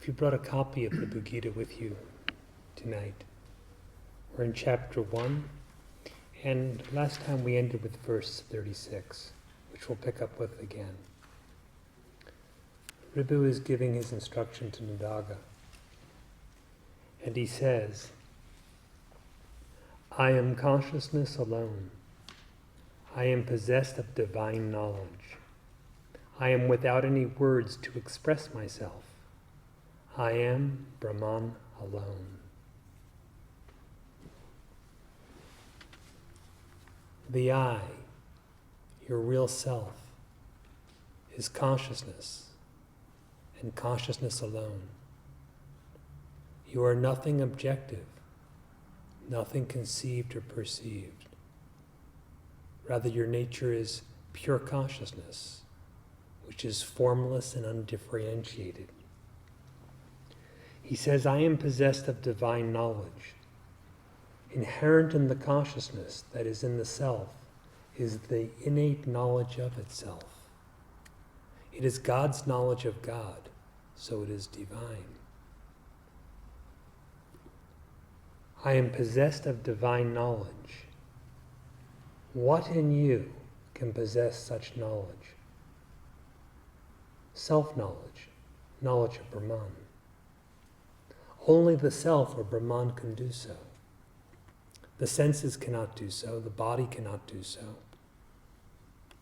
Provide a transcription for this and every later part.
If you brought a copy of the Ribhu Gita with you tonight, we're in chapter 1, and last time we ended with verse 36, which we'll pick up with again. Ribhu is giving his instruction to Nadaga, and he says, I am consciousness alone. I am possessed of divine knowledge. I am without any words to express myself. I am Brahman alone. The I, your real self, is consciousness, and consciousness alone. You are nothing objective, nothing conceived or perceived. Rather, your nature is pure consciousness, which is formless and undifferentiated. He says, I am possessed of divine knowledge. Inherent in the consciousness that is in the self is the innate knowledge of itself. It is God's knowledge of God, so it is divine. I am possessed of divine knowledge. What in you can possess such knowledge? Self-knowledge, knowledge of Brahman. Only the self or Brahman can do so. The senses cannot do so, the body cannot do so.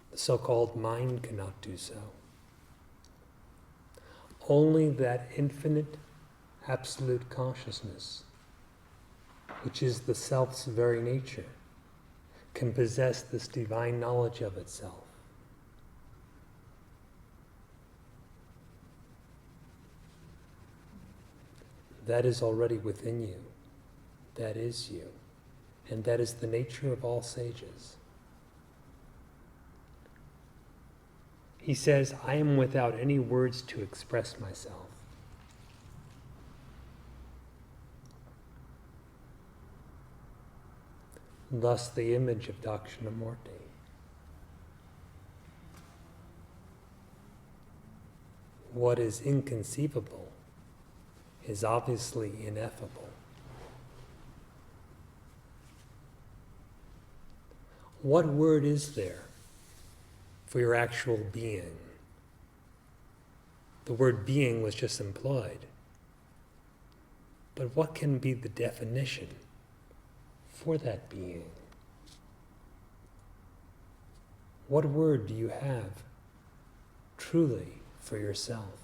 The so-called mind cannot do so. Only that infinite, absolute consciousness, which is the self's very nature, can possess this divine knowledge of itself. That is already within you. That is you. And that is the nature of all sages. He says, I am without any words to express myself. Thus the image of Dakshinamurti. What is inconceivable is obviously ineffable. What word is there for your actual being? The word being was just employed. But what can be the definition for that being? What word do you have truly for yourself?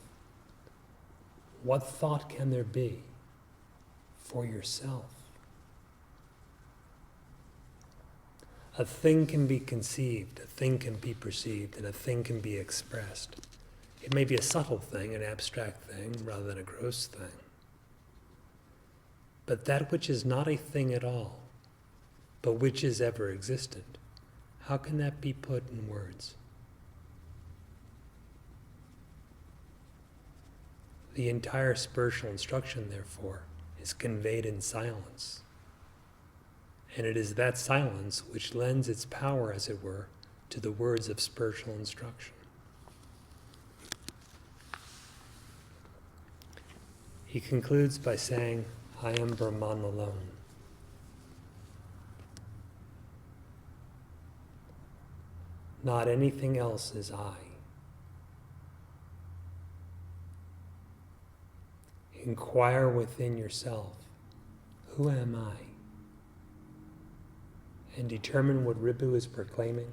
What thought can there be for yourself? A thing can be conceived, a thing can be perceived, and a thing can be expressed. It may be a subtle thing, an abstract thing, rather than a gross thing. But that which is not a thing at all, but which is ever existent, how can that be put in words? The entire spiritual instruction, therefore, is conveyed in silence. And it is that silence which lends its power, as it were, to the words of spiritual instruction. He concludes by saying, I am Brahman alone. Not anything else is I. Inquire within yourself, who am I? And determine what Ribhu is proclaiming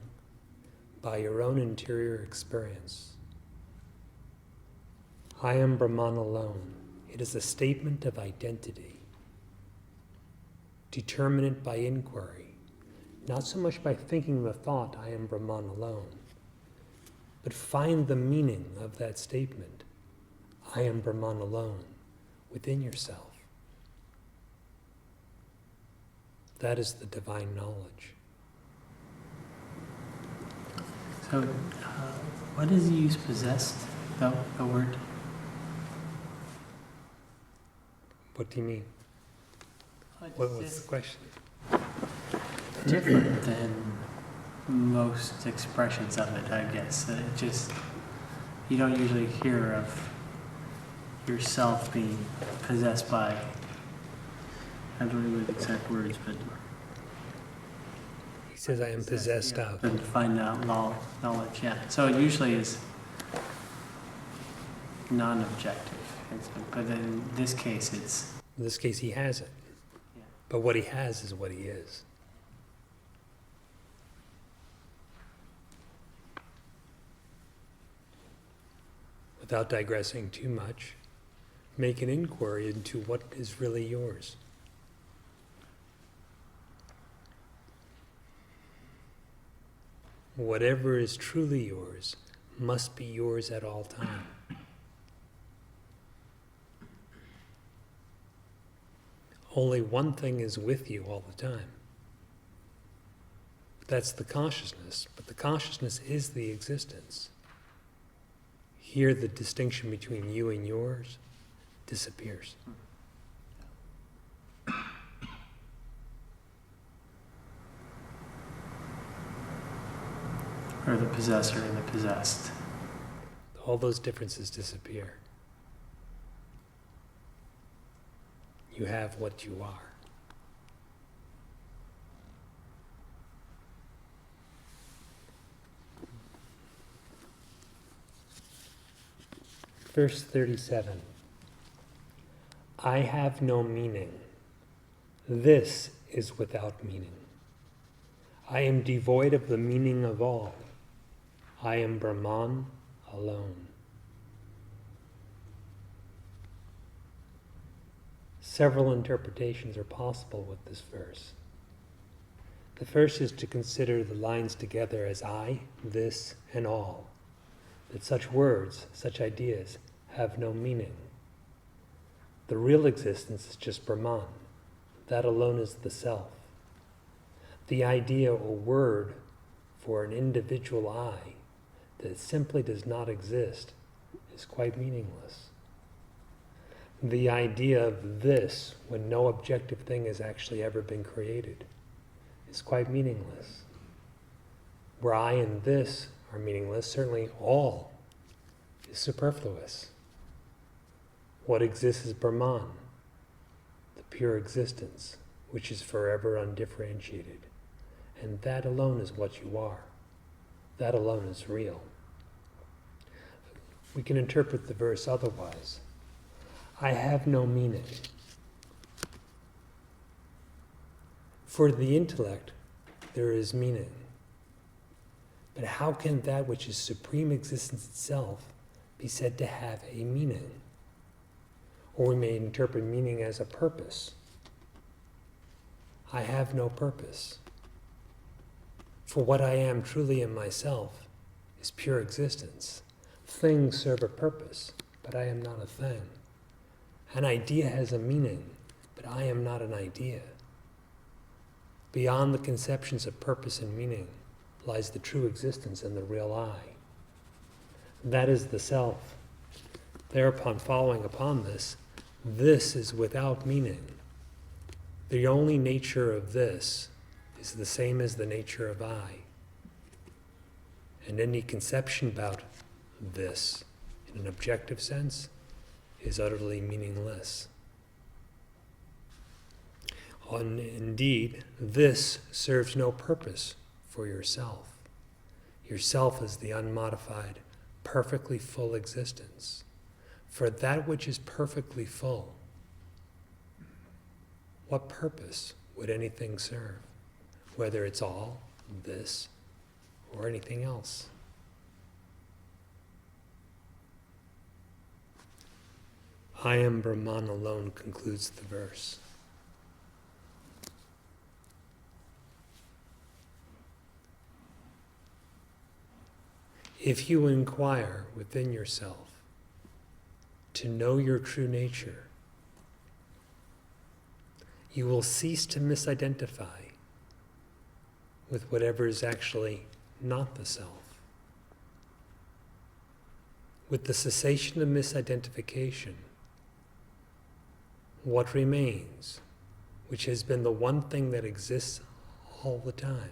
by your own interior experience. I am Brahman alone. It is a statement of identity. Determine it by inquiry, not so much by thinking the thought, I am Brahman alone, but find the meaning of that statement, I am Brahman alone, within yourself. That is the divine knowledge. So, what does he use possessed, though, the word? What do you mean? What was the question? Different than most expressions of it, I guess. You don't usually hear of yourself being possessed by, I don't remember the exact words, but He says, I am possessed of. and find out knowledge, yeah. So it usually is non-objective, but in this case it's... In this case, he has it. Yeah. But what he has is what he is. Without digressing too much, make an inquiry into what is really yours. Whatever is truly yours must be yours at all time. Only one thing is with you all the time. That's the consciousness, but the consciousness is the existence. Here, the distinction between you and yours disappears. Or the possessor and the possessed. All those differences disappear. You have what you are. Verse 37. I have no meaning. This is without meaning. I am devoid of the meaning of all. I am Brahman alone. Several interpretations are possible with this verse. The first is to consider the lines together as I, this, and all, that such words, such ideas, have no meaning. The real existence is just Brahman. That alone is the self. The idea or word for an individual I that simply does not exist is quite meaningless. The idea of this, when no objective thing has actually ever been created, is quite meaningless. Where I and this are meaningless, certainly all is superfluous. What exists is Brahman, the pure existence, which is forever undifferentiated. And that alone is what you are. That alone is real. We can interpret the verse otherwise. I have no meaning. For the intellect, there is meaning. But how can that which is supreme existence itself be said to have a meaning? Or we may interpret meaning as a purpose. I have no purpose. For what I am truly in myself is pure existence. Things serve a purpose, but I am not a thing. An idea has a meaning, but I am not an idea. Beyond the conceptions of purpose and meaning lies the true existence and the real I. That is the self. Thereupon, following upon this is without meaning. The only nature of this is the same as the nature of I. And any conception about this, in an objective sense, is utterly meaningless. Indeed, this serves no purpose for yourself. Yourself is the unmodified, perfectly full existence. For that which is perfectly full, what purpose would anything serve? Whether it's all, this, or anything else. I am Brahman alone concludes the verse. If you inquire within yourself to know your true nature, you will cease to misidentify with whatever is actually not the self. With the cessation of misidentification, what remains, which has been the one thing that exists all the time,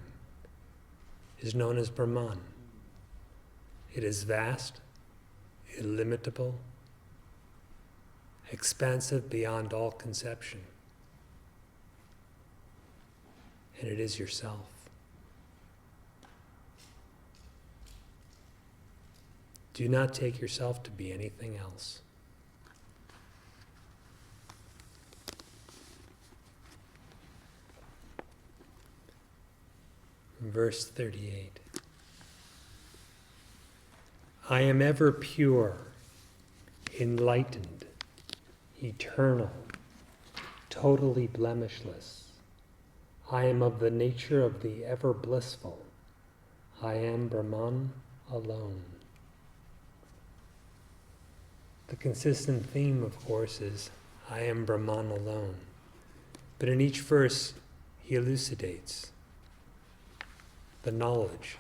is known as Brahman. It is vast, illimitable, expansive beyond all conception. And it is yourself. Do not take yourself to be anything else. Verse 38. I am ever pure, enlightened, eternal, totally blemishless. I am of the nature of the ever-blissful. I am Brahman alone. The consistent theme, of course, is I am Brahman alone. But in each verse, he elucidates the knowledge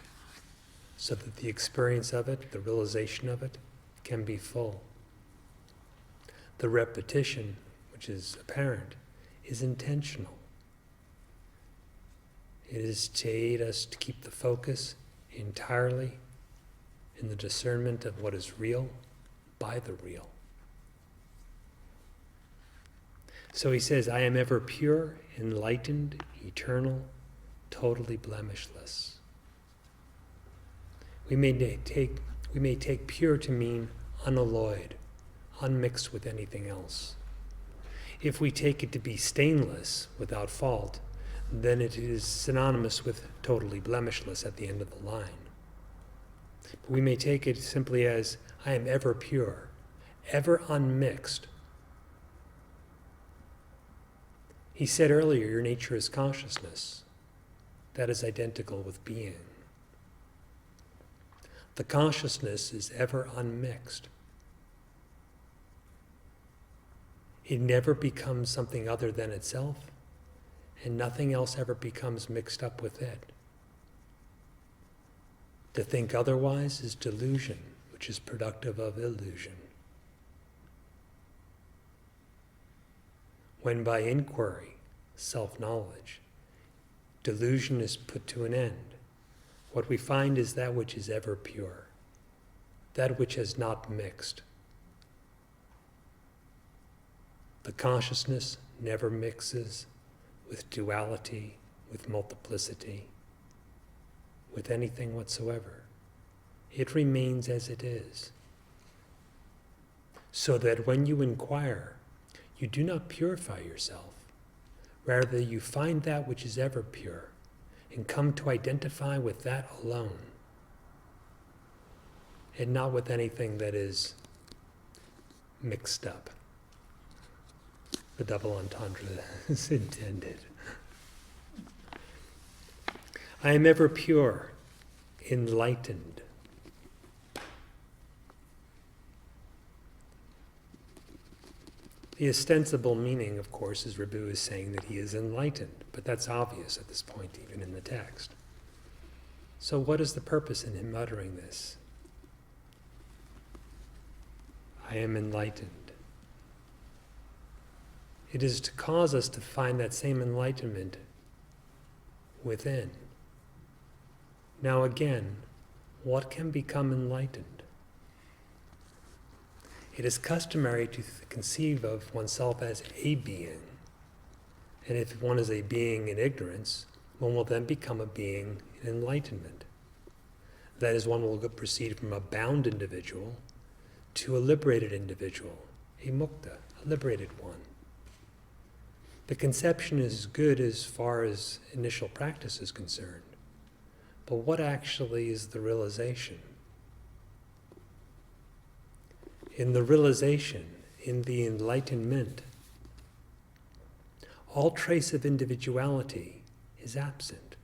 so that the experience of it, the realization of it, can be full. The repetition, which is apparent, is intentional. It is to aid us to keep the focus entirely in the discernment of what is real by the real. So he says, I am ever pure, enlightened, eternal, totally blemishless. We may take pure to mean unalloyed, unmixed with anything else. If we take it to be stainless, without fault, then it is synonymous with totally blemishless at the end of the line. But we may take it simply as, I am ever pure, ever unmixed. He said earlier, your nature is consciousness. That is identical with being. The consciousness is ever unmixed. It never becomes something other than itself, and nothing else ever becomes mixed up with it. To think otherwise is delusion, which is productive of illusion. When by inquiry, self-knowledge, delusion is put to an end, what we find is that which is ever pure, that which has not mixed. The consciousness never mixes with duality, with multiplicity, with anything whatsoever. It remains as it is. So that when you inquire, you do not purify yourself. Rather, you find that which is ever pure and come to identify with that alone, and not with anything that is mixed up. The double entendre is intended. I am ever pure, enlightened. The ostensible meaning, of course, is Ribhu is saying that he is enlightened, but that's obvious at this point, even in the text. So what is the purpose in him uttering this? I am enlightened. It is to cause us to find that same enlightenment within. Now again, what can become enlightened? It is customary to conceive of oneself as a being. And if one is a being in ignorance, one will then become a being in enlightenment. That is, one will proceed from a bound individual to a liberated individual, a mukta, a liberated one. The conception is good as far as initial practice is concerned. But what actually is the realization? In the realization, in the enlightenment, all trace of individuality is absent.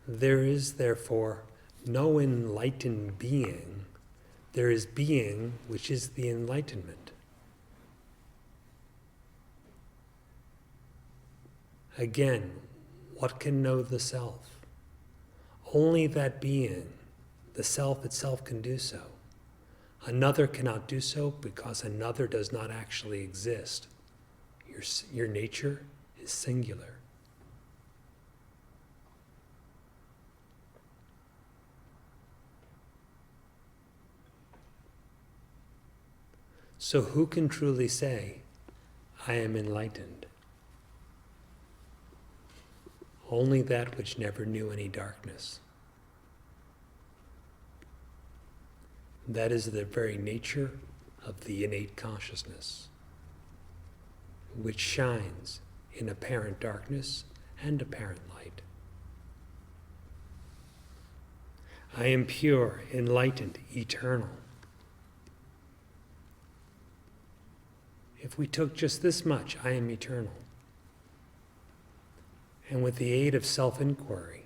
There is, therefore, no enlightened being. There is being, which is the enlightenment. Again, what can know the self? Only that being, the self itself, can do so. Another cannot do so because another does not actually exist. Your nature is singular. So who can truly say, I am enlightened? Only that which never knew any darkness. That is the very nature of the innate consciousness, which shines in apparent darkness and apparent light. I am pure, enlightened, eternal. If we took just this much, I am eternal, and with the aid of self-inquiry,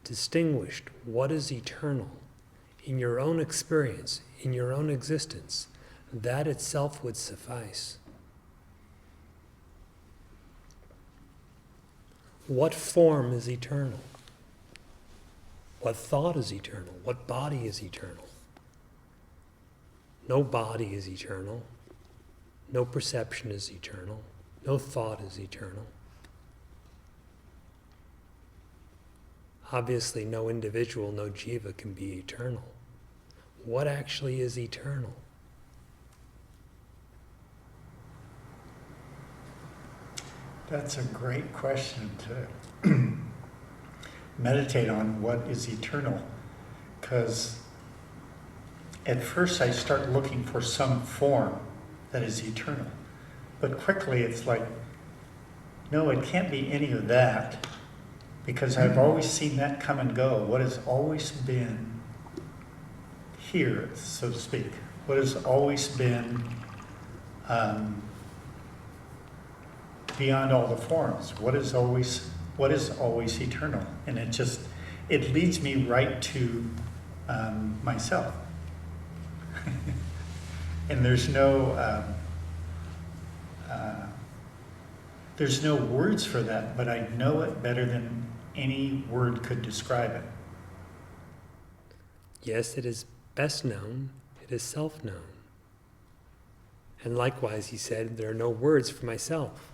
distinguished what is eternal in your own experience, in your own existence, that itself would suffice. What form is eternal? What thought is eternal? What body is eternal? No body is eternal. No perception is eternal. No thought is eternal. Obviously, no individual, no jiva can be eternal. What actually is eternal? That's a great question to meditate on, what is eternal. Because at first I start looking for some form that is eternal. But quickly it's like, no, it can't be any of that, because I've always seen that come and go. What has always been here, so to speak, what has always been beyond all the forms, what is always eternal. And it leads me right to myself. And there's no words for that, but I know it better than any word could describe it. Yes, it is best known, it is self-known. And likewise, he said, there are no words for myself.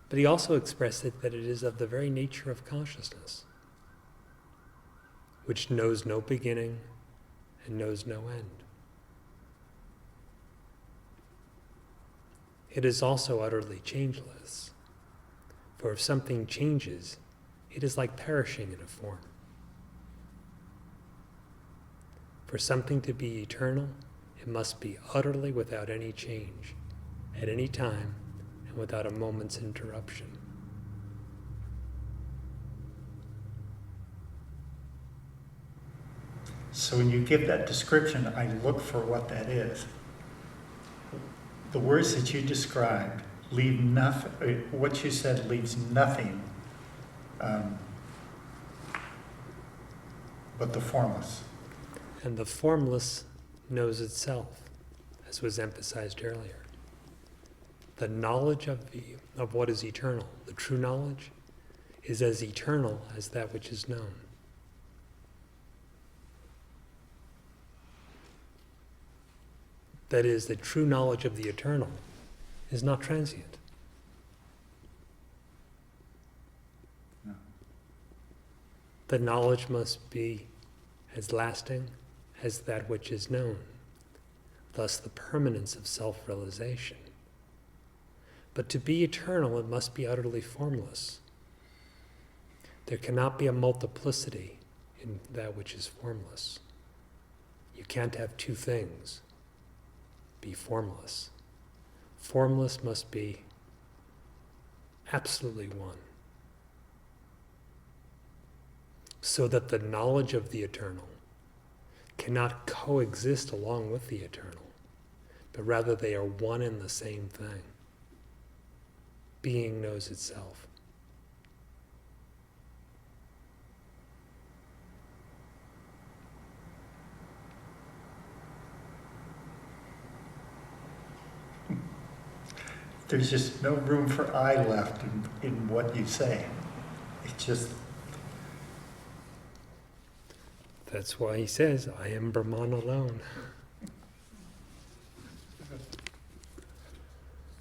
But he also expressed it that it is of the very nature of consciousness, which knows no beginning and knows no end. It is also utterly changeless, for if something changes, it is like perishing in a form. For something to be eternal, it must be utterly without any change, at any time, and without a moment's interruption. So when you give that description, I look for what that is. The words that you described leave nothing, what you said leaves nothing but the formless. And the formless knows itself, as was emphasized earlier. The knowledge of what is eternal, the true knowledge, is as eternal as that which is known. That is, the true knowledge of the eternal is not transient. No. The knowledge must be as lasting as that which is known, thus the permanence of self-realization. But to be eternal, it must be utterly formless. There cannot be a multiplicity in that which is formless. You can't have two things be formless. Formless must be absolutely one. So that the knowledge of the eternal cannot coexist along with the eternal, but rather they are one and the same thing. Being knows itself. There's just no room for I left in what you say. It's just... That's why he says, I am Brahman alone.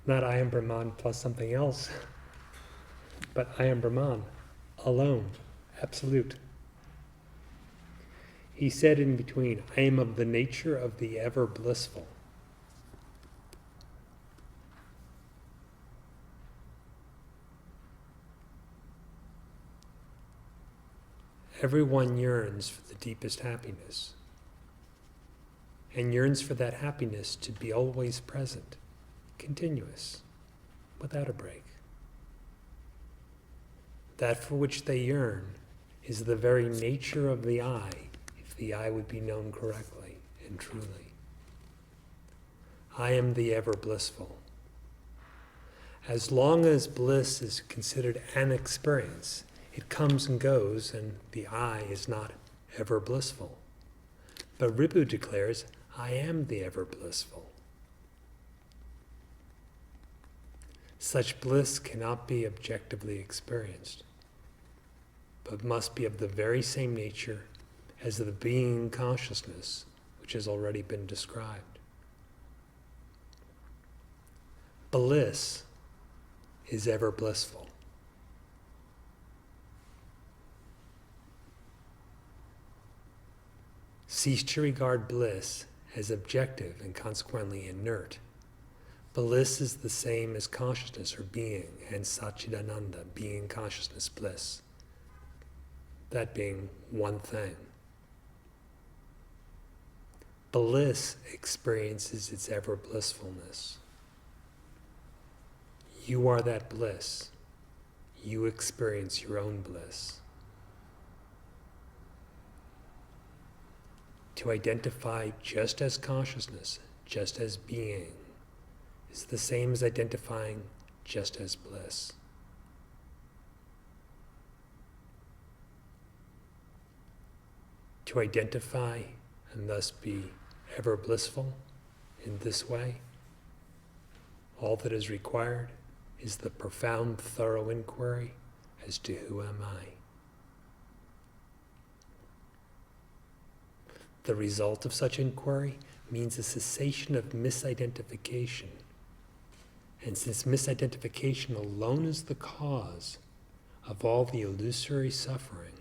Not I am Brahman plus something else, but I am Brahman alone, absolute. He said in between, I am of the nature of the ever-blissful. everyone yearns for the deepest happiness, and yearns for that happiness to be always present, continuous, without a break. That for which they yearn is the very nature of the I, if the I would be known correctly and truly. I am the ever-blissful. As long as bliss is considered an experience, it comes and goes, and the I is not ever-blissful. But Ribhu declares, I am the ever-blissful. Such bliss cannot be objectively experienced, but must be of the very same nature as the being consciousness, which has already been described. Bliss is ever blissful. Cease to regard bliss as objective and consequently inert. Bliss is the same as consciousness or being, and Satchidananda, being, consciousness, bliss. That being one thing. Bliss experiences its ever blissfulness. You are that bliss. You experience your own bliss. To identify just as consciousness, just as being, is the same as identifying just as bliss. To identify and thus be ever blissful in this way, all that is required is the profound, thorough inquiry as to who am I. The result of such inquiry means a cessation of misidentification. And since misidentification alone is the cause of all the illusory suffering,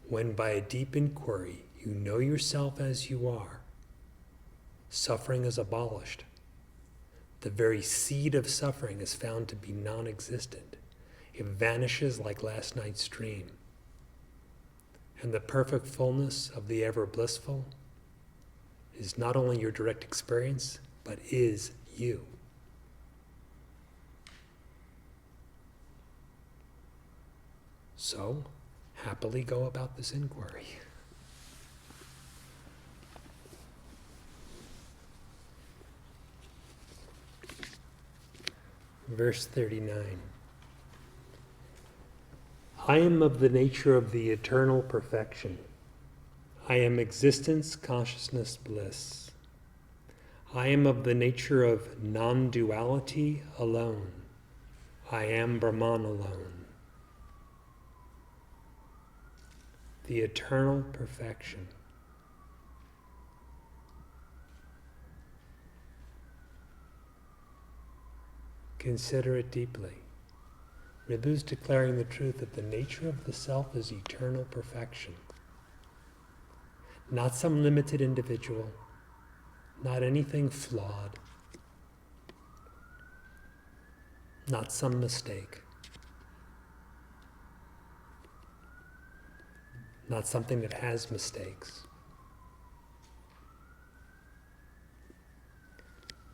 when by a deep inquiry you know yourself as you are, suffering is abolished. The very seed of suffering is found to be non-existent. It vanishes like last night's dream. And the perfect fullness of the ever-blissful is not only your direct experience, but is you. So, happily go about this inquiry. Verse 39. I am of the nature of the eternal perfection. I am existence-consciousness-bliss. I am of the nature of non-duality alone. I am Brahman alone. The eternal perfection. Consider it deeply. Ribhu's declaring the truth that the nature of the self is eternal perfection. Not some limited individual, not anything flawed, not some mistake, not something that has mistakes,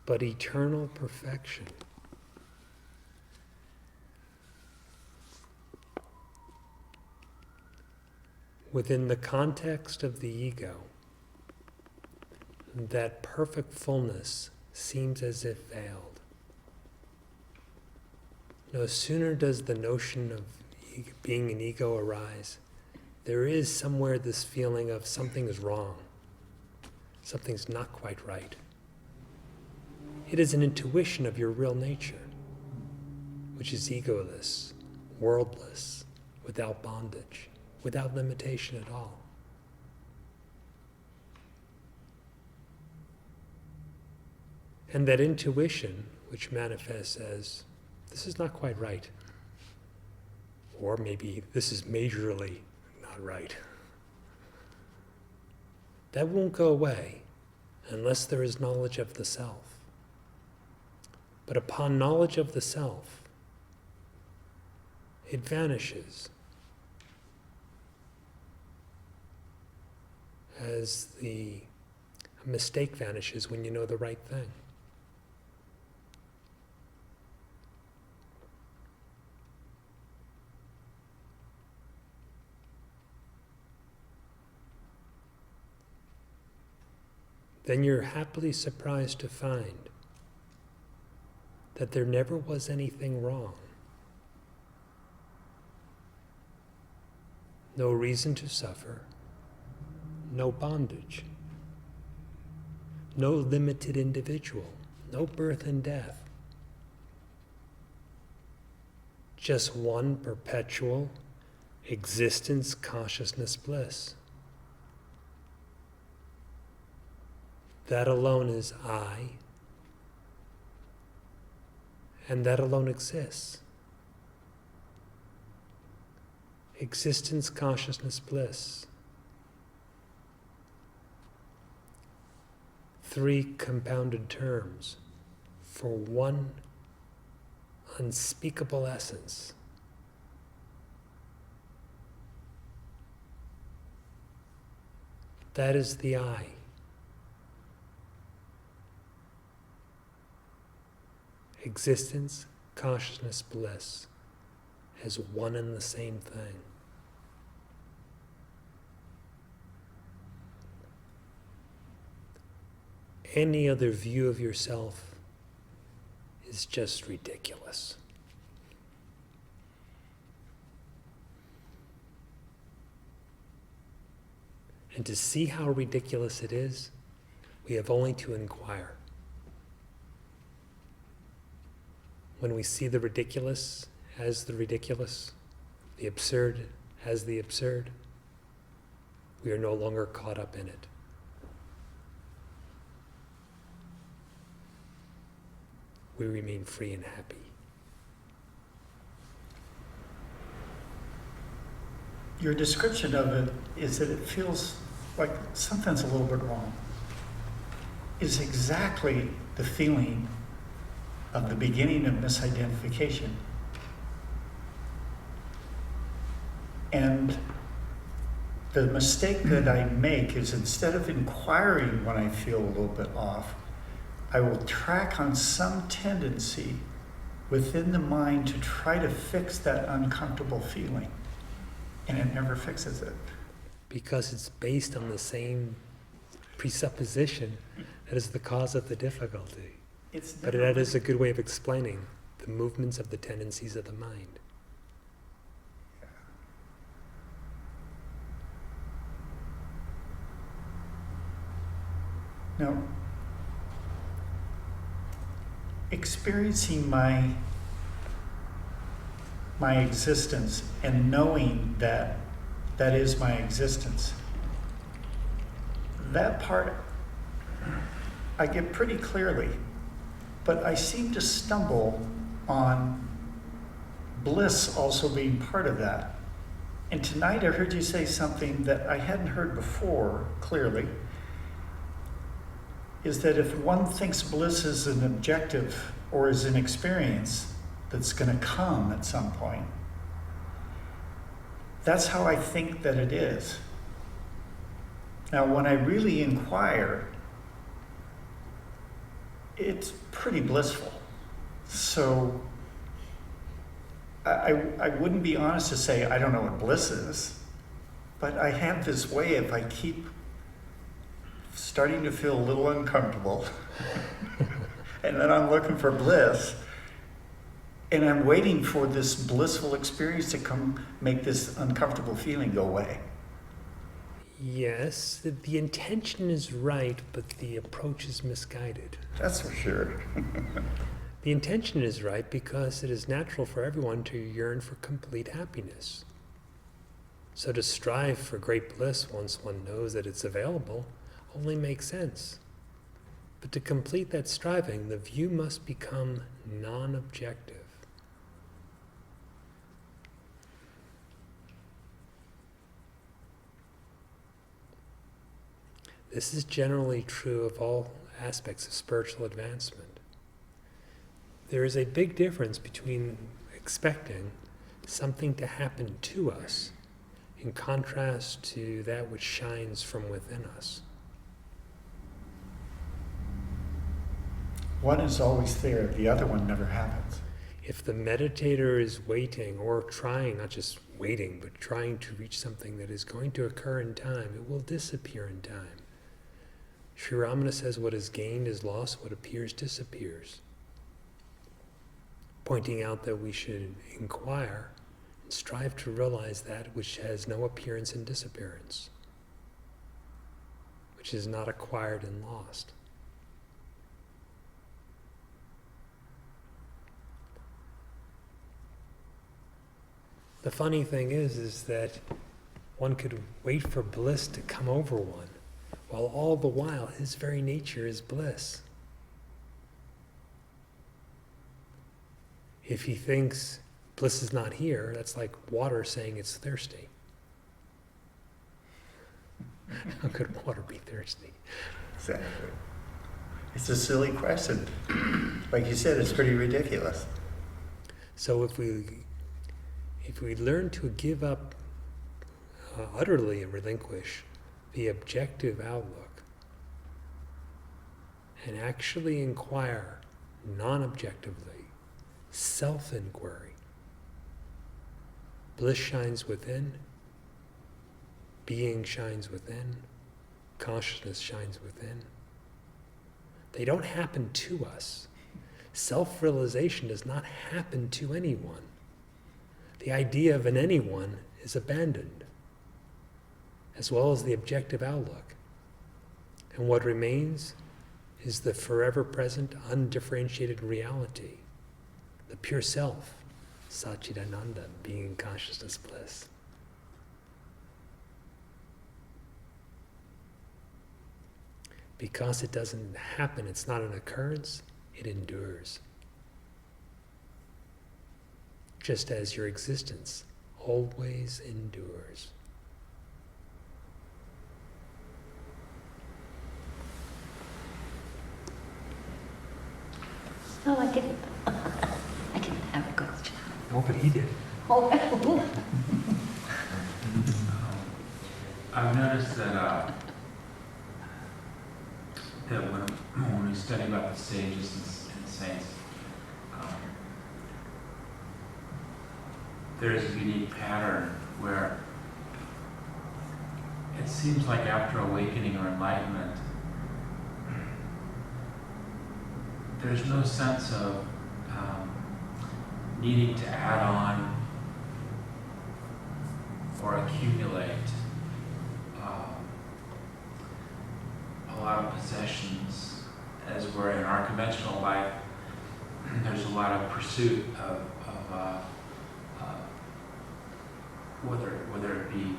but eternal perfection. Within the context of the ego, that perfect fullness seems as if veiled. No sooner does the notion of being an ego arise, there is somewhere this feeling of something is wrong, something's not quite right. It is an intuition of your real nature, which is egoless, worldless, without bondage, without limitation at all. And that intuition, which manifests as, this is not quite right, or maybe this is majorly not right, that won't go away unless there is knowledge of the self. But upon knowledge of the self, it vanishes. as the mistake vanishes when you know the right thing. Then you're happily surprised to find that there never was anything wrong. No reason to suffer, no bondage, no limited individual, no birth and death. Just one perpetual existence-consciousness-bliss. That alone is I, and that alone exists. Existence-consciousness-bliss. 3 compounded terms for one unspeakable essence. That is the I. Existence, consciousness, bliss as one and the same thing. Any other view of yourself is just ridiculous. And to see how ridiculous it is, we have only to inquire. When we see the ridiculous as the ridiculous, the absurd as the absurd, we are no longer caught up in it. We remain free and happy. Your description of it is that it feels like something's a little bit wrong. Is exactly the feeling of the beginning of misidentification. And the mistake that I make is instead of inquiring when I feel a little bit off, I will track on some tendency within the mind to try to fix that uncomfortable feeling. And it never fixes it. Because it's based on the same presupposition that is the cause of the difficulty. But that is a good way of explaining the movements of the tendencies of the mind. Now, experiencing my existence and knowing that that is my existence, that part I get pretty clearly, but I seem to stumble on bliss also being part of that. And tonight I heard you say something that I hadn't heard before clearly, is that if one thinks bliss is an objective or is an experience that's going to come at some point, that's how I think that it is. Now, when I really inquire, it's pretty blissful. So I wouldn't be honest to say I don't know what bliss is, but I have this way if I keep starting to feel a little uncomfortable and then I'm looking for bliss and I'm waiting for this blissful experience to come make this uncomfortable feeling go away. Yes, the intention is right, but the approach is misguided. That's for sure. The intention is right because it is natural for everyone to yearn for complete happiness. So to strive for great bliss once one knows that it's available only makes sense. But to complete that striving, the view must become non-objective. This is generally true of all aspects of spiritual advancement. There is a big difference between expecting something to happen to us in contrast to that which shines from within us. One is always there, the other one never happens. If the meditator is waiting, or trying, not just waiting, but trying to reach something that is going to occur in time, it will disappear in time. Sri Ramana says what is gained is lost, what appears disappears. Pointing out that we should inquire and strive to realize that which has no appearance and disappearance, which is not acquired and lost. The funny thing is that one could wait for bliss to come over one, while all the while his very nature is bliss. If he thinks bliss is not here, that's like water saying it's thirsty. How could water be thirsty? Exactly. It's a silly question. Like you said, it's pretty ridiculous. So if we learn to give up, utterly relinquish the objective outlook, and actually inquire non-objectively, self-inquiry, bliss shines within, being shines within, consciousness shines within. They don't happen to us. Self-realization does not happen to anyone. The idea of an anyone is abandoned, as well as the objective outlook. And what remains is the forever present, undifferentiated reality, the pure self, Satchidananda, being consciousness bliss. Because it doesn't happen, it's not an occurrence, it endures. Just as your existence always endures. Oh, I didn't have a question. Oh, but he did. Oh, I've noticed that when we study about the sages and saints, there is a unique pattern where it seems like after awakening or enlightenment, there's no sense of needing to add on or accumulate a lot of possessions, as we're in our conventional life. There's a lot of pursuit of whether it be,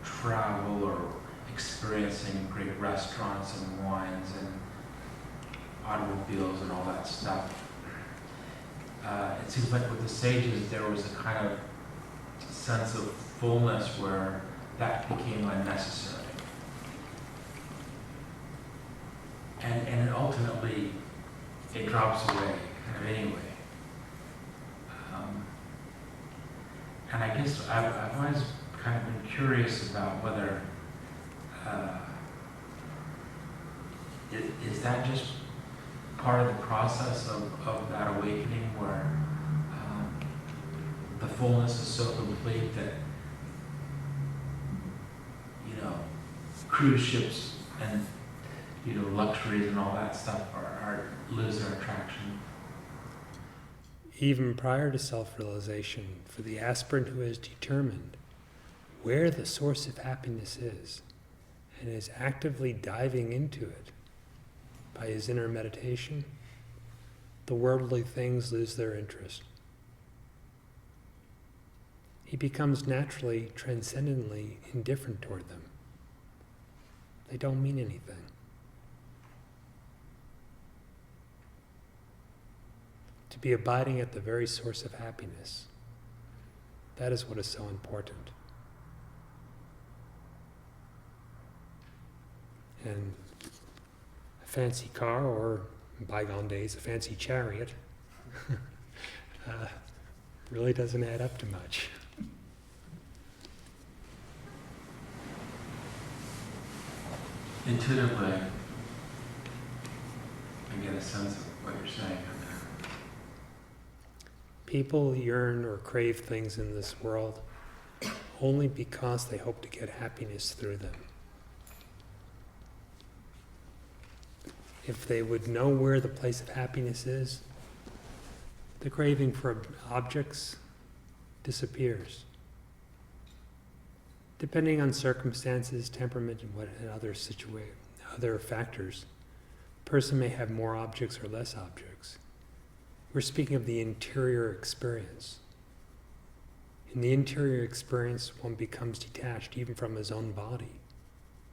travel or experiencing great restaurants and wines and automobiles and all that stuff. It seems like with the sages there was a kind of sense of fullness where that became unnecessary. And ultimately it drops away kind of anyway. And I guess I've always kind of been curious about whether is that just part of the process of that awakening where the fullness is so complete that cruise ships and luxuries and all that stuff are lose their attraction. Even prior to self-realization, for the aspirant who has determined where the source of happiness is and is actively diving into it by his inner meditation, the worldly things lose their interest. He becomes naturally, transcendently indifferent toward them. They don't mean anything. To be abiding at the very source of happiness, that is what is so important. And a fancy car, or in bygone days, a fancy chariot, really doesn't add up to much. intuitively, I get a sense of what you're saying. People yearn or crave things in this world only because they hope to get happiness through them. If they would know where the place of happiness is, the craving for objects disappears. Depending on circumstances, temperament, and other factors, a person may have more objects or less objects. We're speaking of the interior experience. In the interior experience, one becomes detached even from his own body,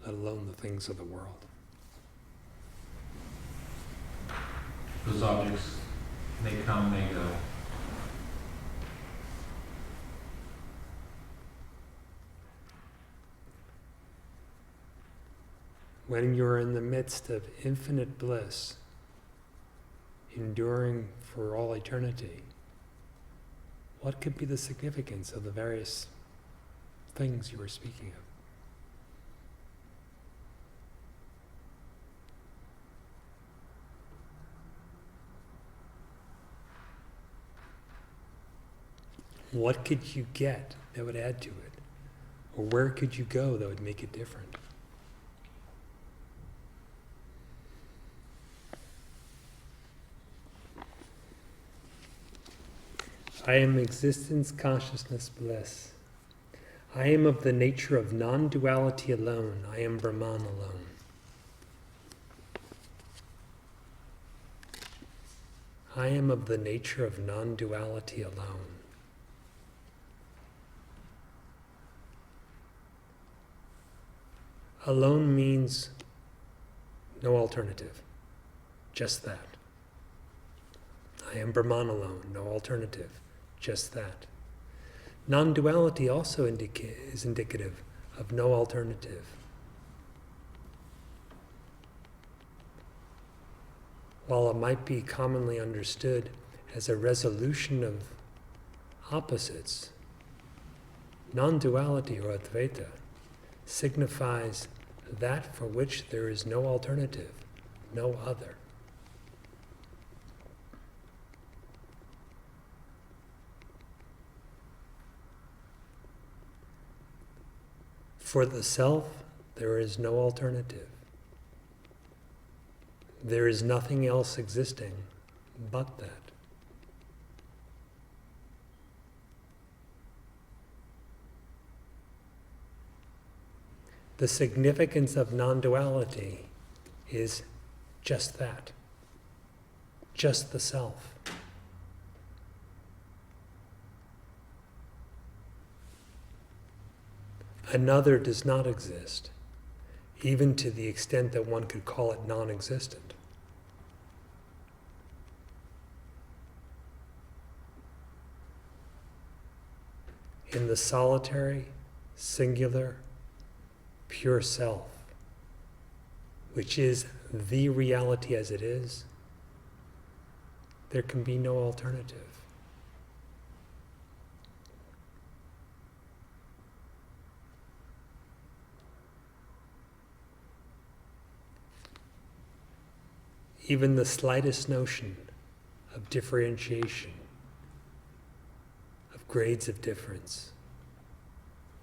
let alone the things of the world. Those objects, they come, they go. When you're in the midst of infinite bliss, enduring for all eternity, what could be the significance of the various things you were speaking of? What could you get that would add to it? Or where could you go that would make it different? I am Existence-Consciousness-Bliss. I am of the nature of non-duality alone. I am Brahman alone. I am of the nature of non-duality alone. Alone means no alternative, just that. I am Brahman alone, no alternative, just that. Non-duality also is indicative of no alternative. While it might be commonly understood as a resolution of opposites, non-duality or Advaita signifies that for which there is no alternative, no other. For the self, there is no alternative. There is nothing else existing but that. The significance of non-duality is just that, just the self. Another does not exist, even to the extent that one could call it non-existent. In the solitary, singular, pure self, which is the reality as it is, there can be no alternative. Even the slightest notion of differentiation, of grades of difference,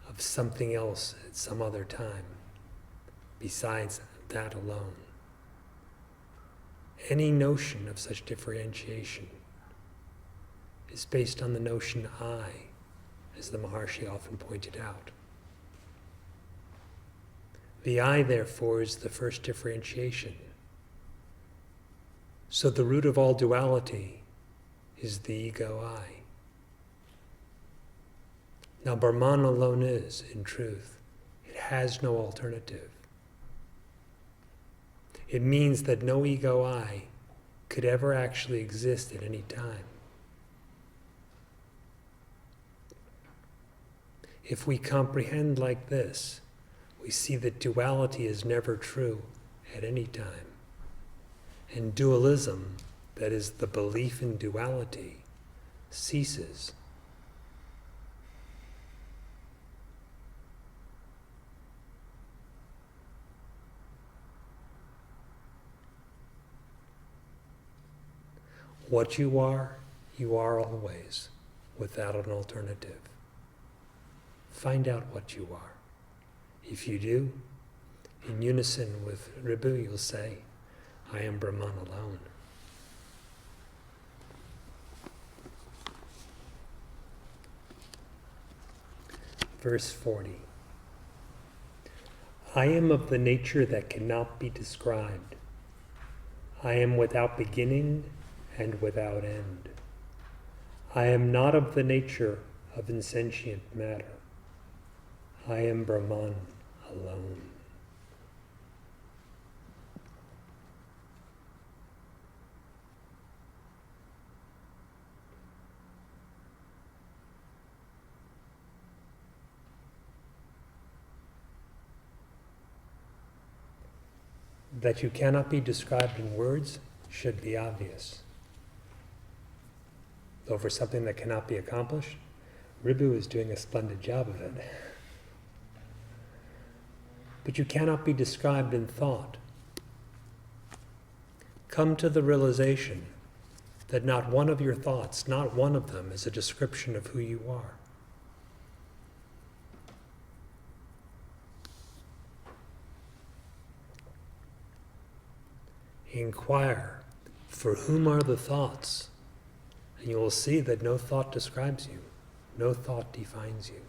of something else at some other time, besides that alone. Any notion of such differentiation is based on the notion I, as the Maharshi often pointed out. The I, therefore, is the first differentiation. So the root of all duality is the ego I. Now Brahman alone is, in truth, it has no alternative. It means that no ego I could ever actually exist at any time. If we comprehend like this, we see that duality is never true at any time. And dualism, that is the belief in duality, ceases. What you are always, without an alternative. Find out what you are. If you do, in unison with Ribhu, you'll say, I am Brahman alone. Verse 40. I am of the nature that cannot be described. I am without beginning and without end. I am not of the nature of insentient matter. I am Brahman alone. That you cannot be described in words should be obvious. Though for something that cannot be accomplished, Ribhu is doing a splendid job of it. But you cannot be described in thought. Come to the realization that not one of your thoughts, not one of them, is a description of who you are. Inquire, for whom are the thoughts? And you will see that no thought describes you. No thought defines you.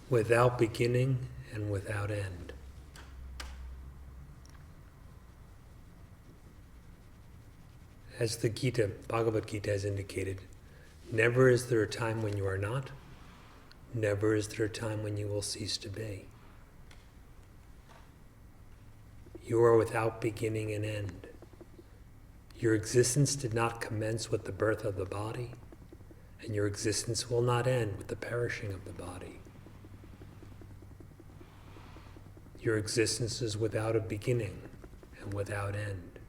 Without beginning and without end. As the Gita, Bhagavad Gita has indicated, never is there a time when you are not, never is there a time when you will cease to be. You are without beginning and end. Your existence did not commence with the birth of the body, and your existence will not end with the perishing of the body. Your existence is without a beginning and without end.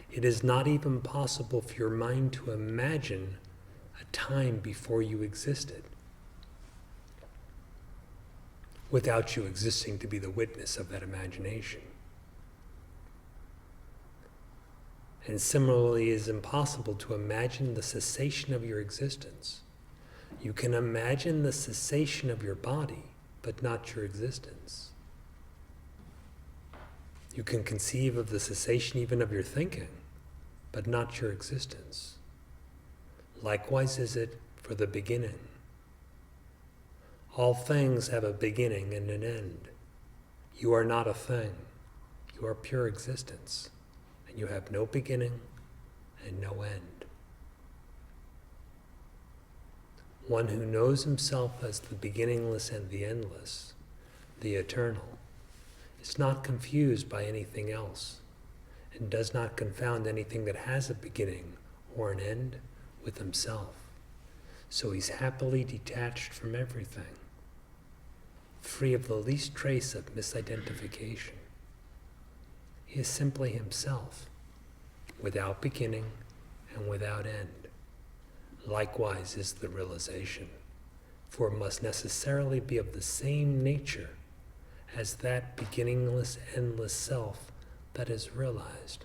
It is not even possible for your mind to imagine a time before you existed, without you existing to be the witness of that imagination. And similarly, it is impossible to imagine the cessation of your existence. You can imagine the cessation of your body, but not your existence. You can conceive of the cessation even of your thinking, but not your existence. Likewise is it for the beginning. All things have a beginning and an end. You are not a thing. You are pure existence, and you have no beginning and no end. One who knows himself as the beginningless and the endless, the eternal, is not confused by anything else, and does not confound anything that has a beginning or an end with himself. So he's happily detached from everything, free of the least trace of misidentification. He is simply himself, without beginning and without end. Likewise is the realization, for it must necessarily be of the same nature as that beginningless, endless self that is realized.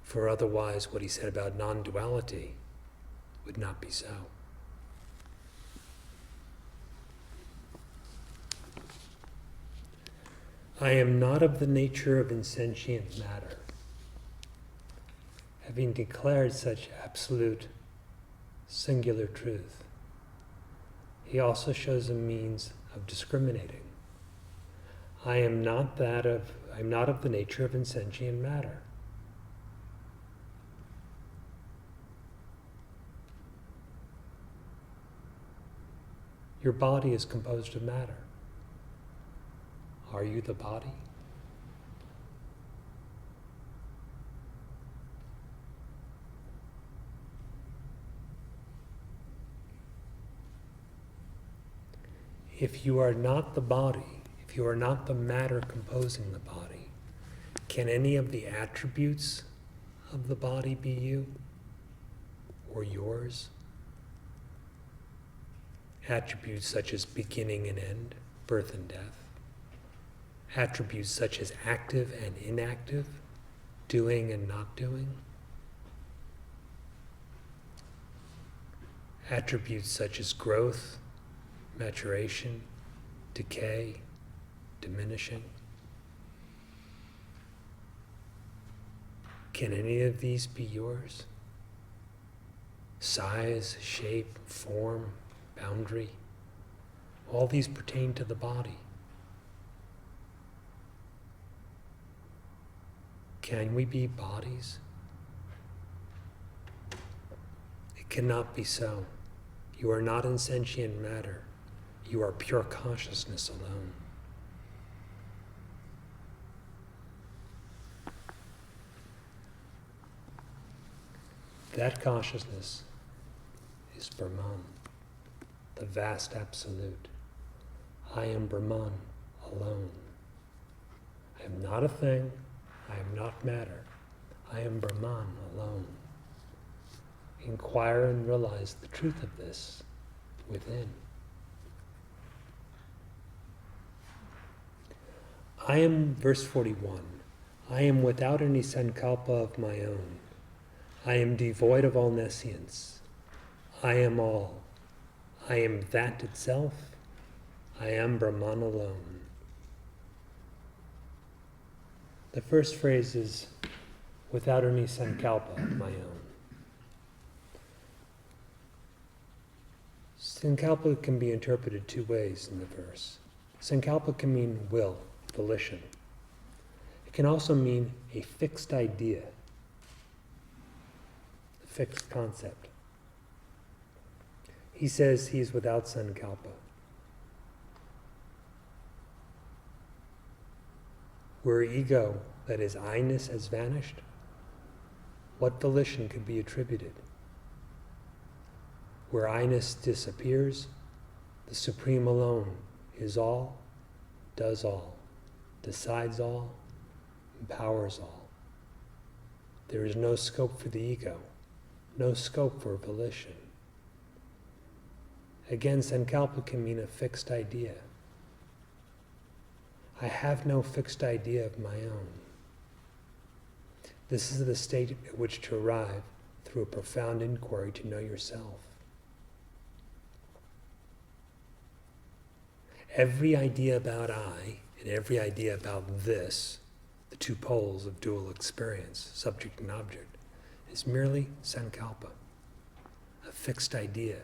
For otherwise, what he said about non-duality would not be so. I am not of the nature of insentient matter. Having declared such absolute, singular truth, he also shows a means of discriminating. I am not of the nature of insentient matter. Your body is composed of matter. Are you the body? If you are not the body, if you are not the matter composing the body, can any of the attributes of the body be you or yours? attributes such as beginning and end, birth and death, attributes such as active and inactive, doing and not doing, attributes such as growth, maturation, decay, diminishing. Can any of these be yours? Size, shape, form, boundary, all these pertain to the body. Can we be bodies? It cannot be so. You are not insentient matter. You are pure consciousness alone. That consciousness is Brahman, the vast absolute. I am Brahman alone. I am not a thing. I am not matter. I am Brahman alone. Inquire and realize the truth of this within. I am, verse 41, I am without any sankalpa of my own. I am devoid of all nescience. I am all. I am that itself. I am Brahman alone. The first phrase is, without any sankalpa of my own. Sankalpa can be interpreted two ways in the verse. Sankalpa can mean will, volition. It can also mean a fixed idea, a fixed concept. He says he's without sankalpa. Where ego, that is I-ness, has vanished, what volition could be attributed? Where I-ness disappears, the Supreme alone is all, does all, decides all, empowers all. There is no scope for the ego, no scope for volition. Again, sankalpa can mean a fixed idea. I have no fixed idea of my own. This is the state at which to arrive through a profound inquiry to know yourself. Every idea about I and every idea about this, the two poles of dual experience, subject and object, is merely sankalpa, a fixed idea.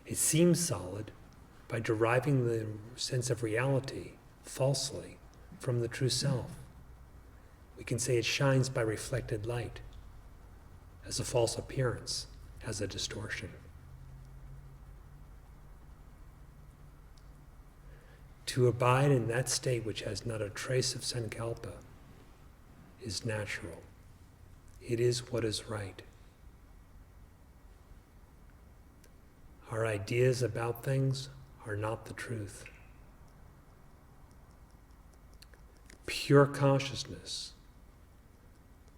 It seems solid by deriving the sense of reality falsely from the true self. We can say it shines by reflected light, as a false appearance, as a distortion. To abide in that state which has not a trace of sankalpa is natural. It is what is right. Our ideas about things are not the truth. Pure consciousness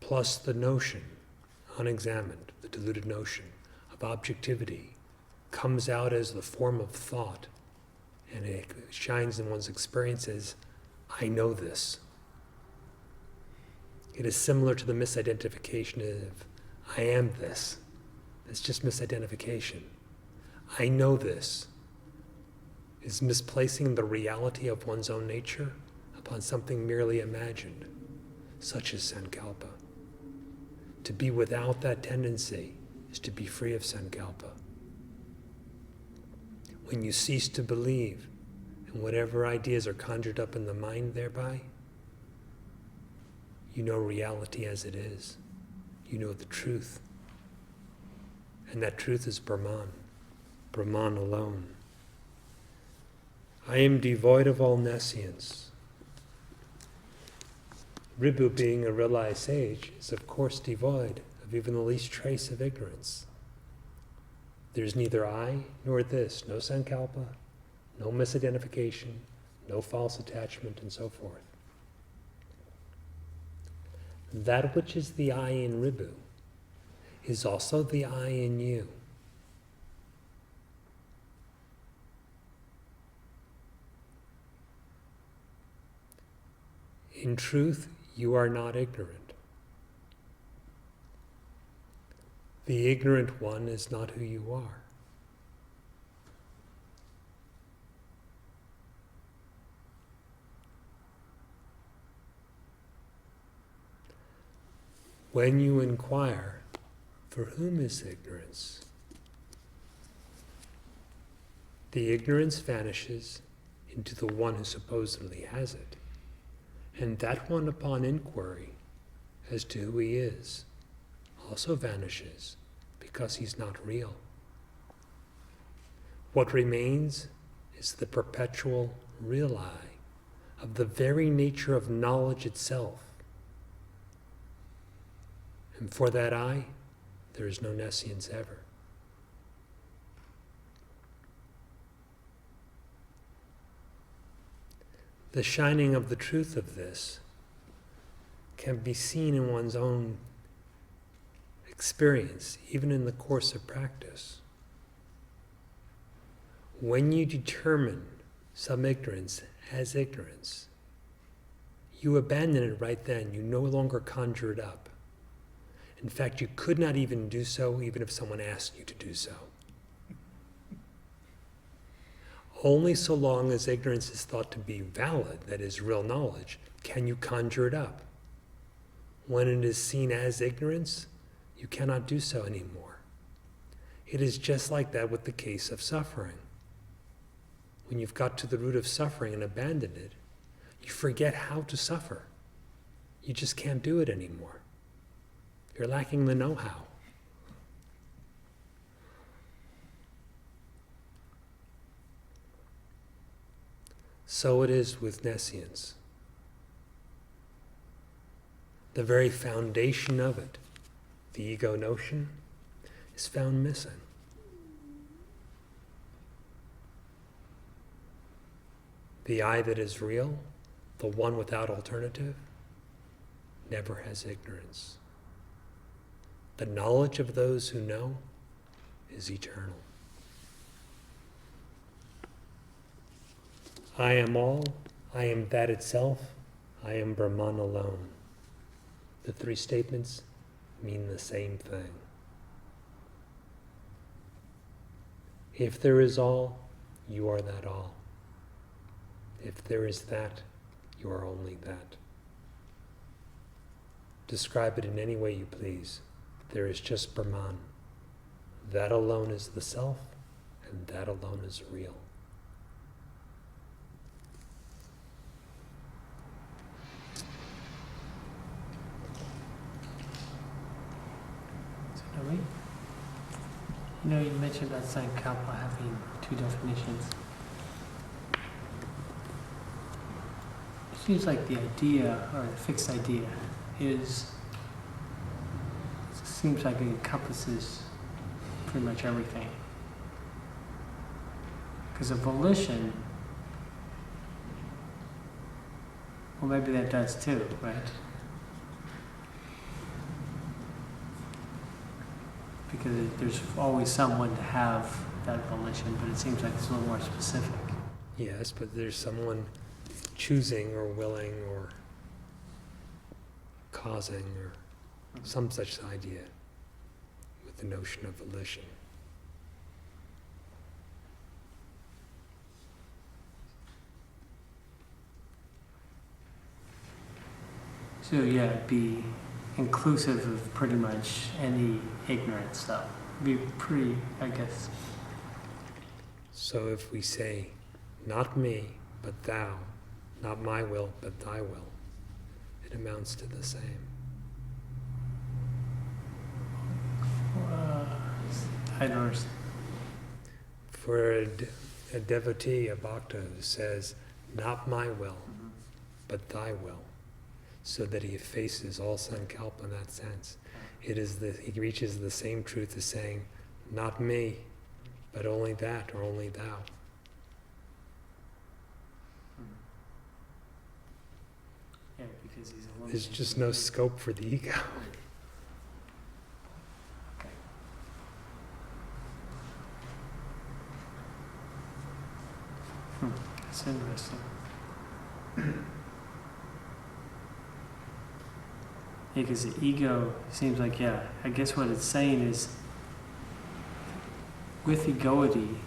plus the notion, unexamined, the deluded notion of objectivity, comes out as the form of thought, and it shines in one's experience as, I know this. It is similar to the misidentification of, I am this. It's just misidentification. I know this is misplacing the reality of one's own nature upon something merely imagined, such as sankalpa. To be without that tendency is to be free of sankalpa. When you cease to believe in whatever ideas are conjured up in the mind thereby, you know reality as it is. You know the truth. And that truth is Brahman, Brahman alone. I am devoid of all nescience. Ribhu, being a realized sage, is of course devoid of even the least trace of ignorance. There's neither I nor this, no sankalpa, no misidentification, no false attachment, and so forth. That which is the I in Ribhu is also the I in you. In truth, you are not ignorant. The ignorant one is not who you are. When you inquire, for whom is ignorance? The ignorance vanishes into the one who supposedly has it. And that one, upon inquiry as to who he is, also vanishes because he's not real. What remains is the perpetual real I of the very nature of knowledge itself. And for that I, there is no nescience ever. The shining of the truth of this can be seen in one's own experience, even in the course of practice. When you determine some ignorance as ignorance, you abandon it right then. You no longer conjure it up. In fact, you could not even do so even if someone asked you to do so. Only so long as ignorance is thought to be valid, that is, real knowledge, can you conjure it up. When it is seen as ignorance, you cannot do so anymore. It is just like that with the case of suffering. When you've got to the root of suffering and abandoned it, you forget how to suffer. You just can't do it anymore. You're lacking the know-how. So it is with nescience. The very foundation of it, the ego notion, is found missing. The I that is real, the one without alternative, never has ignorance. The knowledge of those who know is eternal. I am all, I am that itself, I am Brahman alone. The three statements mean the same thing. If there is all, you are that all. If there is that, you are only that. Describe it in any way you please. There is just Brahman. That alone is the self, and that alone is real. So, Navi, you know, you mentioned that sankalpa having two definitions. It seems like the idea, or the fixed idea, seems like it encompasses pretty much everything. Because a volition, well, maybe that does too, right? Because there's always someone to have that volition, but it seems like it's a little more specific. Yes, but there's someone choosing or willing or causing or some such idea with the notion of volition. So yeah, it'd be inclusive of pretty much any ignorant stuff. It'd be pretty, I guess. So if we say, not me, but thou, not my will, but thy will, it amounts to the same. I don't understand. For a devotee, a bhakta, who says, not my will, but thy will, so that he effaces all sankalpa in that sense, he reaches the same truth as saying, not me, but only that, or only thou. Yeah, because he's a There's just no scope for the ego. That's interesting. Because the ego seems like, yeah, I guess what it's saying is with egoity,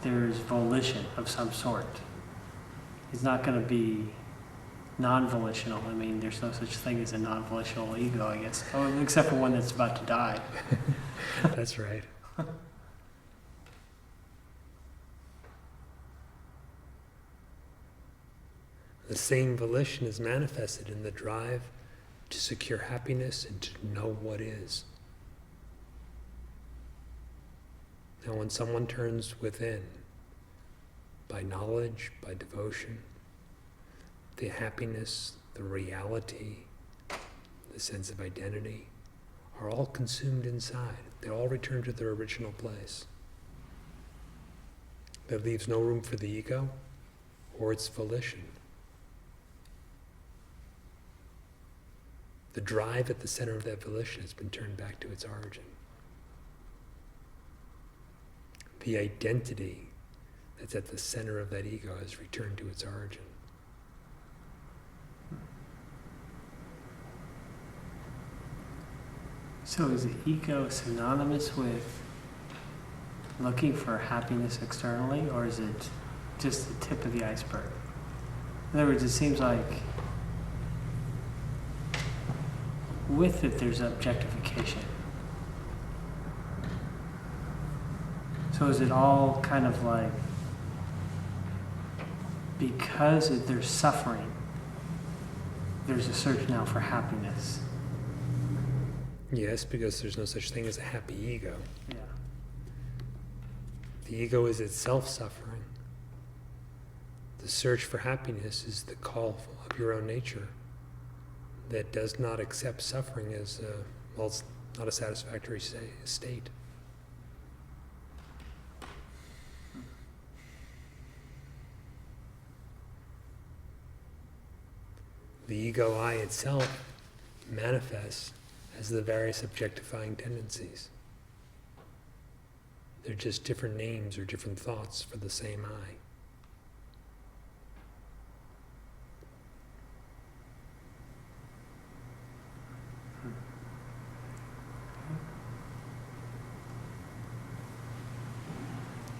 there's volition of some sort. It's not going to be non-volitional. I mean, there's no such thing as a non-volitional ego, I guess. Oh, except for one that's about to die. That's right. The same volition is manifested in the drive to secure happiness and to know what is. Now, when someone turns within, by knowledge, by devotion, the happiness, the reality, the sense of identity are all consumed inside. They all return to their original place. That leaves no room for the ego or its volition. The drive at the center of that volition has been turned back to its origin. The identity that's at the center of that ego has returned to its origin. So is the ego synonymous with looking for happiness externally, or is it just the tip of the iceberg? In other words, it seems like with it there's objectification. So is it all kind of like, because there's suffering, there's a search now for happiness? Yes, because there's no such thing as a happy ego. Yeah. The ego is itself suffering. The search for happiness is the call of your own nature that does not accept suffering as, it's not a satisfactory state. The ego I itself manifests as the various objectifying tendencies. They're just different names or different thoughts for the same I.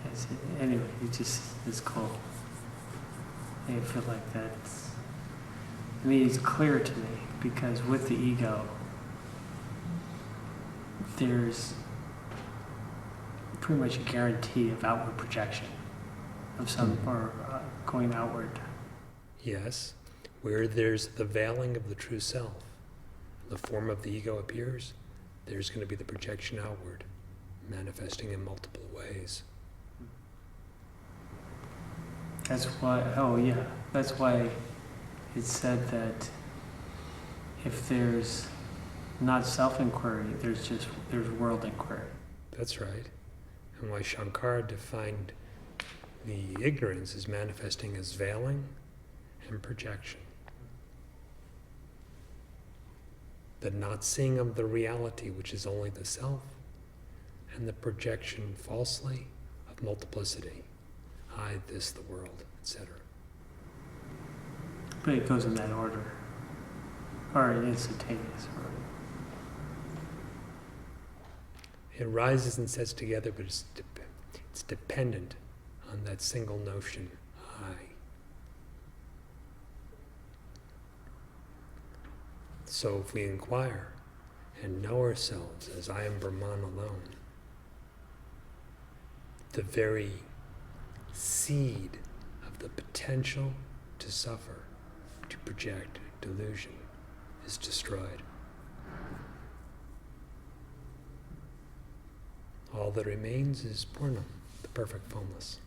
Yes, anyway, it's cool. I feel like that's, I mean, it's clear to me, because with the ego, there's pretty much a guarantee of outward projection of some, or going outward. Yes, where there's the veiling of the true self, the form of the ego appears, there's going to be the projection outward, manifesting in multiple ways. That's why, that's why it's said that if there's not self-inquiry, there's world inquiry. That's right. And why Shankara defined the ignorance as manifesting as veiling and projection. The not seeing of the reality, which is only the self, and the projection falsely of multiplicity. I, this, the world, etc. But it goes in that order, or an instantaneous order. It rises and sets together, but it's dependent on that single notion, I. So if we inquire and know ourselves as I am Brahman alone, the very seed of the potential to suffer, to project delusion, is destroyed. All that remains is Purnam, the perfect formless.